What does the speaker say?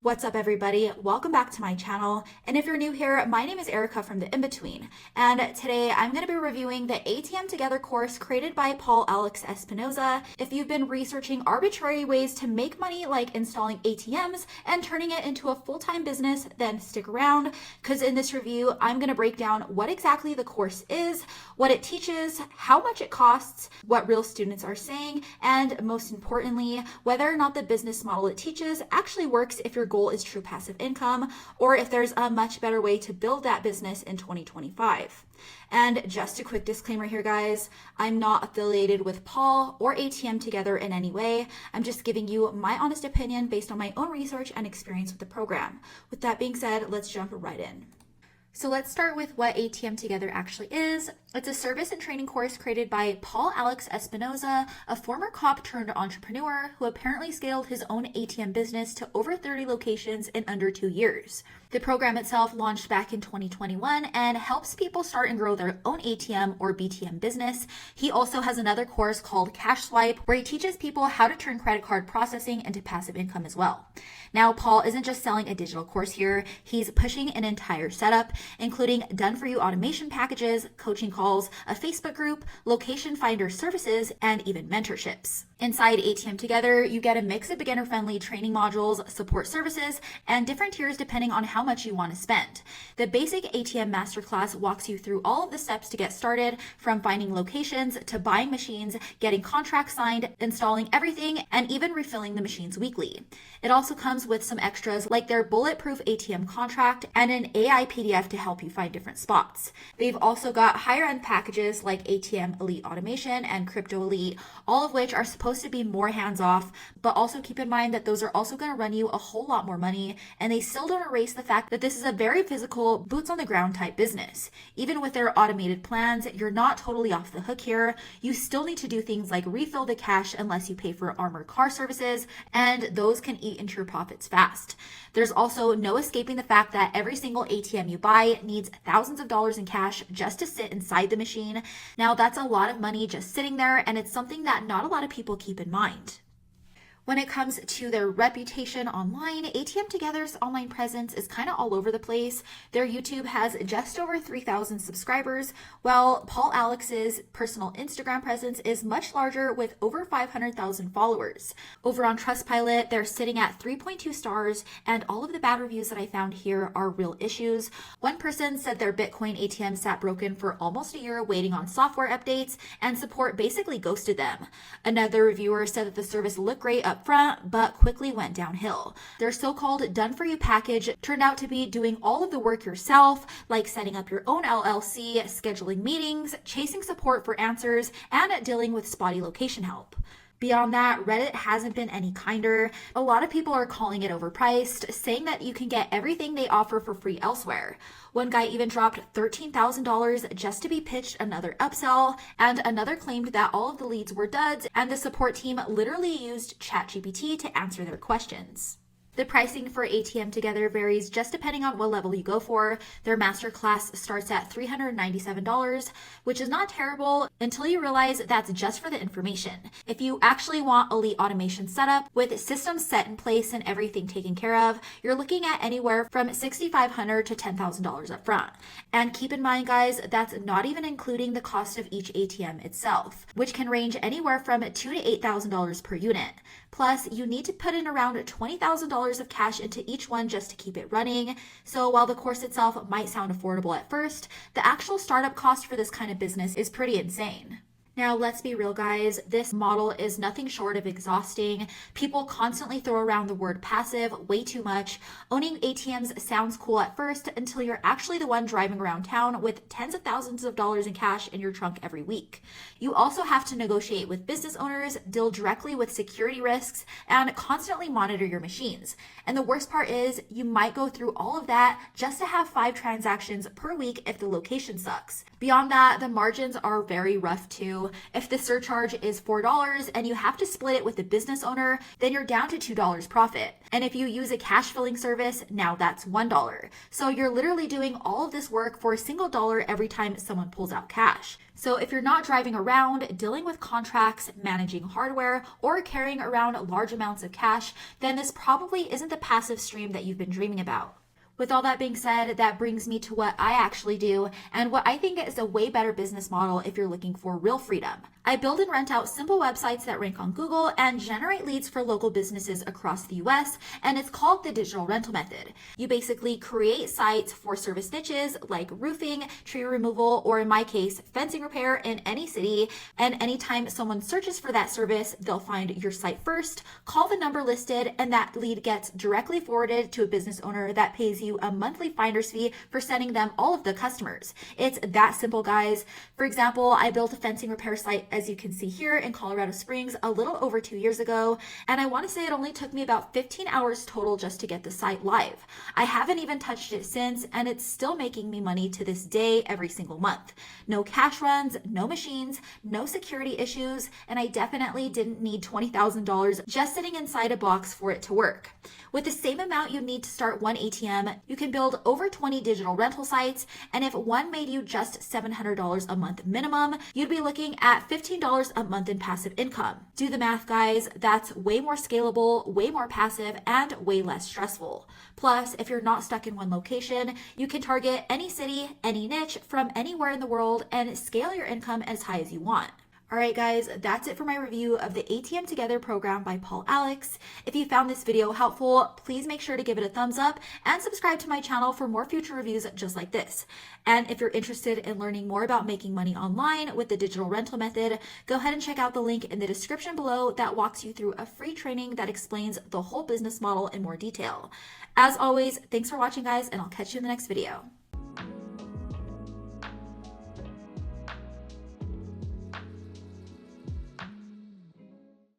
What's up, everybody? Welcome back to my channel. And if you're new here, my name is Erica from The In-Between. And today I'm going to be reviewing the ATM Together course created by Paul Alex Espinosa. If you've been researching arbitrary ways to make money, like installing ATMs and turning it into a full-time business, then stick around, because in this review, I'm going to break down what exactly the course is, what it teaches, how much it costs, what real students are saying, and most importantly, whether or not the business model it teaches actually works if your goal is true passive income, or if there's a much better way to build that business in 2025. And just a quick disclaimer here, guys, I'm not affiliated with Paul or ATM Together in any way. I'm just giving you my honest opinion based on my own research and experience with the program. With that being said, let's jump right in. So let's start with what ATM Together actually is. It's a service and training course created by Paul Alex Espinosa, a former cop turned entrepreneur who apparently scaled his own ATM business to over 30 locations in under 2 years. The program itself launched back in 2021 and helps people start and grow their own ATM or BTM business. He also has another course called Cash Swipe, where he teaches people how to turn credit card processing into passive income as well. Now, Paul isn't just selling a digital course here. He's pushing an entire setup, including done-for-you automation packages, coaching calls, a Facebook group, location finder services, and even mentorships. Inside ATM Together, you get a mix of beginner-friendly training modules, support services, and different tiers depending on how much you want to spend. The basic ATM masterclass walks you through all of the steps to get started, from finding locations to buying machines, getting contracts signed, installing everything, and even refilling the machines weekly. It also comes with some extras like their bulletproof ATM contract and an AI PDF to help you find different spots. They've also got higher end packages like ATM Elite Automation and Crypto Elite, all of which are supposed to be more hands-off, but also keep in mind that those are also going to run you a whole lot more money, and they still don't erase the fact that this is a very physical, boots on the ground type business. Even with their automated plans, you're not totally off the hook here. You still need to do things like refill the cash unless you pay for armored car services, and those can eat into your profits fast. There's also no escaping the fact that every single ATM you buy needs thousands of dollars in cash just to sit inside the machine. Now, that's a lot of money just sitting there, and it's something that not a lot of people keep in mind. When it comes to their reputation online, ATM Together's online presence is kind of all over the place. Their YouTube has just over 3,000 subscribers, while Paul Alex's personal Instagram presence is much larger with over 500,000 followers. Over on Trustpilot, they're sitting at 3.2 stars, and all of the bad reviews that I found here are real issues. One person said their Bitcoin ATM sat broken for almost a year waiting on software updates, and support basically ghosted them. Another reviewer said that the service looked great up front, but quickly went downhill. Their so-called done-for-you package turned out to be doing all of the work yourself, like setting up your own LLC, scheduling meetings, chasing support for answers, and dealing with spotty location help. Beyond that, Reddit hasn't been any kinder. A lot of people are calling it overpriced, saying that you can get everything they offer for free elsewhere. One guy even dropped $13,000 just to be pitched another upsell, and another claimed that all of the leads were duds and the support team literally used ChatGPT to answer their questions. The pricing for ATM Together varies just depending on what level you go for. Their masterclass starts at $397, which is not terrible until you realize that's just for the information. If you actually want elite automation setup with systems set in place and everything taken care of, you're looking at anywhere from $6,500 to $10,000 up front. And keep in mind, guys, that's not even including the cost of each ATM itself, which can range anywhere from $2,000 to $8,000 per unit. Plus, you need to put in around $20,000 of cash into each one just to keep it running. So while the course itself might sound affordable at first, the actual startup cost for this kind of business is pretty insane. Now, let's be real, guys. This model is nothing short of exhausting. People constantly throw around the word passive way too much. Owning ATMs sounds cool at first until you're actually the one driving around town with tens of thousands of dollars in cash in your trunk every week. You also have to negotiate with business owners, deal directly with security risks, and constantly monitor your machines. And the worst part is you might go through all of that just to have 5 transactions per week if the location sucks. Beyond that, the margins are very rough too. you. If the surcharge is $4 and you have to split it with the business owner, then you're down to $2 profit. And if you use a cash filling service, now that's $1. So you're literally doing all of this work for a single dollar every time someone pulls out cash. So if you're not driving around, dealing with contracts, managing hardware, or carrying around large amounts of cash, then this probably isn't the passive stream that you've been dreaming about. With all that being said, that brings me to what I actually do and what I think is a way better business model if you're looking for real freedom. I build and rent out simple websites that rank on Google and generate leads for local businesses across the US, and it's called the digital rental method. You basically create sites for service niches like roofing, tree removal, or in my case, fencing repair in any city, and anytime someone searches for that service, they'll find your site first, call the number listed, and that lead gets directly forwarded to a business owner that pays you a monthly finder's fee for sending them all of the customers. It's that simple, guys. For example, I built a fencing repair site, as you can see here, in Colorado Springs a little over 2 years ago, and I want to say it only took me about 15 hours total just to get the site live. I haven't even touched it since, and it's still making me money to this day every single month. No cash runs, no machines, no security issues, and I definitely didn't need $20,000 just sitting inside a box for it to work. With the same amount you need to start one ATM, you can build over 20 digital rental sites, and if one made you just $700 a month minimum, you'd be looking at $15 a month in passive income. Do the math, guys. That's way more scalable, way more passive, and way less stressful. Plus, if you're not stuck in one location, you can target any city, any niche from anywhere in the world and scale your income as high as you want. All right, guys, that's it for my review of the ATM Together program by Paul Alex. If you found this video helpful, please make sure to give it a thumbs up and subscribe to my channel for more future reviews just like this. And if you're interested in learning more about making money online with the digital rental method, go ahead and check out the link in the description below that walks you through a free training that explains the whole business model in more detail. As always, thanks for watching, guys, and I'll catch you in the next video.